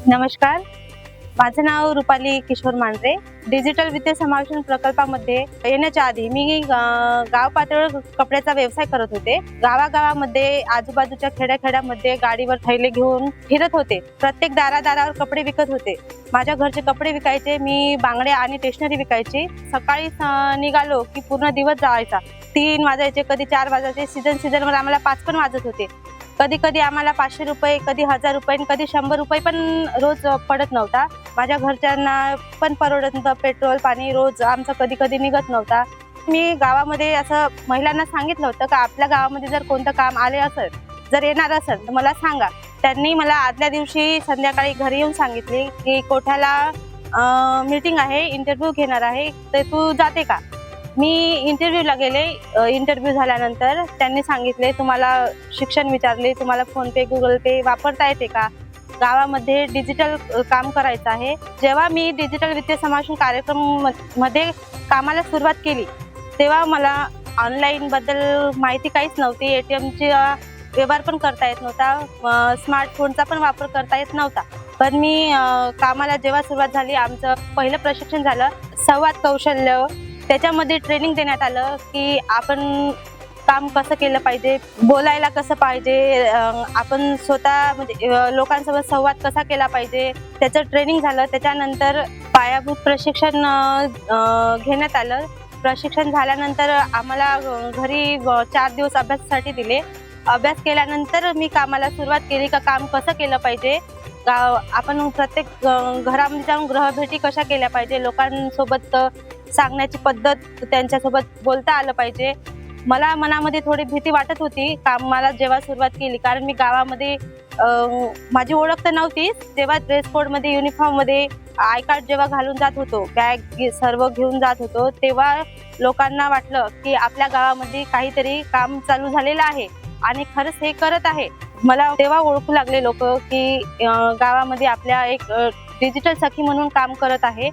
नमस्कार, माझं नाव रुपाली किशोर मांढरे. डिजिटल वित्तीय समावेशन प्रकल्पामध्ये येण्याच्या आधी मी गाव पातळीवर कपड्याचा व्यवसाय करत होते. गावागावामध्ये आजूबाजूच्या खेड्याखेड्यामध्ये गाडीवर थैले घेऊन फिरत होते. प्रत्येक दारादारावर कपडे विकत होते. माझ्या घरचे कपडे विकायचे, मी बांगड्या आणि स्टेशनरी विकायची. सकाळी निघालो की पूर्ण दिवस जायचा. 3 वाजायचे, कधी 4 वाजायचे. सीझनवर आम्हाला 5 पण वाजत होते. कधी कधी आम्हाला 500 रुपये, कधी 1000 रुपये, कधी 100 रुपये पण रोज पडत नव्हता. माझ्या घरच्यांना पण परवडत नव्हतं. पेट्रोल पाणी रोज आमचा कधी कधी निघत नव्हता. मी गावामध्ये असं महिलांना सांगितलं होतं का आपल्या गावामध्ये जर कोणतं काम आले असेल, जर येणार असेल तर मला सांगा. त्यांनी मला आदल्या दिवशी संध्याकाळी घरी येऊन सांगितले की कोठ्याला मीटिंग आहे, इंटरव्ह्यू घेणार आहे, तर तू जाते का. मी इंटरव्ह्यूला गेले. इंटरव्ह्यू झाल्यानंतर त्यांनी सांगितले तुम्हाला शिक्षण विचारले, तुम्हाला फोन पे गुगल पे वापरता येते का, गावामध्ये डिजिटल काम करायचं आहे. जेव्हा मी डिजिटल वित्तीय समावेशन कार्यक्रम मध्ये कामाला सुरुवात केली तेव्हा मला ऑनलाईन बद्दल माहिती काहीच नव्हती. ATMचा व्यवहार पण करता येत नव्हता, स्मार्टफोनचा पण वापर करता येत नव्हता. पण मी कामाला जेव्हा सुरुवात झाली, आमचं पहिलं प्रशिक्षण झालं संवाद कौशल्य. त्याच्यामध्ये ट्रेनिंग देण्यात आलं की आपण काम कसं केलं पाहिजे, बोलायला कसं पाहिजे, आपण स्वतः म्हणजे लोकांसोबत संवाद कसा केला पाहिजे, त्याचं ट्रेनिंग झालं. त्याच्यानंतर पायाभूत प्रशिक्षण घेण्यात आलं. प्रशिक्षण झाल्यानंतर आम्हाला घरी 4 दिवस अभ्यासासाठी दिले. अभ्यास केल्यानंतर मी कामाला सुरुवात केली का काम कसं केलं पाहिजे, आपण प्रत्येक घरामध्ये जाऊन ग्रहभेटी कशा केल्या पाहिजे, लोकांसोबत सांगण्याची पद्धत, त्यांच्यासोबत बोलता आलं पाहिजे. मला मनामध्ये थोडी भीती वाटत होती कामाला जेव्हा सुरुवात केली, कारण मी गावामध्ये माझी ओळख तर नव्हतीच. जेव्हा ड्रेस कोडमध्ये, युनिफॉर्ममध्ये, आय कार्ड जेव्हा घालून जात होतो, बॅग सर्व घेऊन जात होतो, तेव्हा लोकांना वाटलं की आपल्या गावामध्ये काहीतरी काम चालू झालेलं आहे आणि खरंच हे करत आहे. मला तेव्हा ओळखू लागले लोक की गावामध्ये आपल्या एक डिजिटल सखी म्हणून काम करत आहे.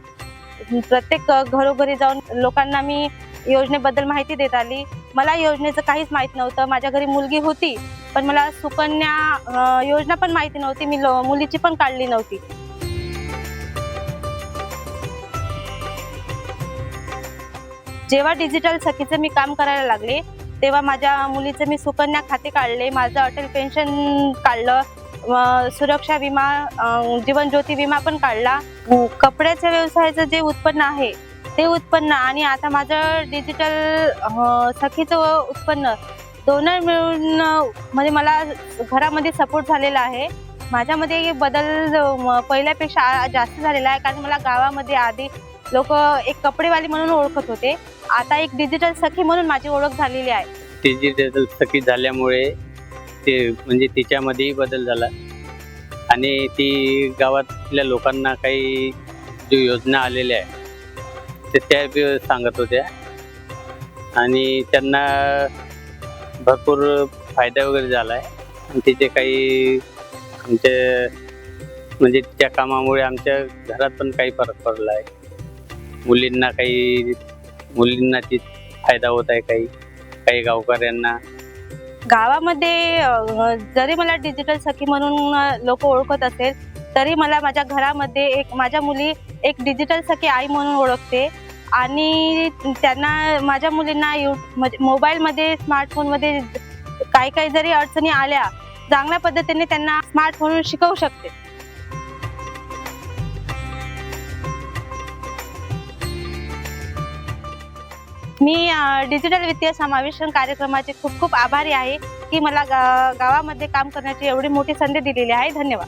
प्रत्येक घरोघरी जाऊन लोकांना मी योजनेबद्दल माहिती देत आली. मला योजनेचं काहीच माहित नव्हतं. माझ्या घरी मुलगी होती पण मला सुकन्या योजना पण माहिती नव्हती. मी मुलीची पण काढली नव्हती. जेव्हा डिजिटल सखीचं मी काम करायला लागले तेव्हा माझ्या मुलीचं मी सुकन्या खाते काढले, माझं अटल पेन्शन काढलं, सुरक्षा विमा, जीवन ज्योती विमा पण काढला. कपड्याच्या व्यवसायाचं जे उत्पन्न आहे ते उत्पन्न आणि आता माझं डिजिटल सखीचं उत्पन्न दोन्ही मिळून म्हणजे मला घरामध्ये सपोर्ट झालेला आहे. माझ्यामध्ये बदल पहिल्यापेक्षा जास्त झालेला आहे, कारण मला गावामध्ये आधी लोक एक कपडेवाली म्हणून ओळखत होते. आता एक डिजिटल सखी म्हणून माझी ओळख झालेली आहे. डिजिटल सखी झाल्यामुळे ते म्हणजे तिच्यामध्येही बदल झाला आणि ती गावातल्या लोकांना काही जो योजना आलेल्या आहे ते त्या सांगत होत्या आणि त्यांना भरपूर फायदा वगैरे झाला आहे. आणि तिचे काही आमच्या म्हणजे त्या कामामुळे आमच्या घरात पण काही फरक पडला आहे. मुलींना ती फायदा होत आहे. काही गावकऱ्यांना गावामध्ये जरी मला डिजिटल सखी म्हणून लोक ओळखत असेल तरी मला माझ्या घरामध्ये माझ्या मुली एक डिजिटल सखी आई म्हणून ओळखते. आणि त्यांना माझ्या मुलींना म्हणजे मोबाईलमध्ये, स्मार्टफोनमध्ये काही जरी अडचणी आल्या, चांगल्या पद्धतीने त्यांना स्मार्टफोन शिकवू शकते. मी डिजिटल वित्तीय समावेशन कार्यक्रमाचे खूप खूप आभारी आहे की मला गावामध्ये काम करण्याची एवढी मोठी संधी दिलेली आहे. धन्यवाद.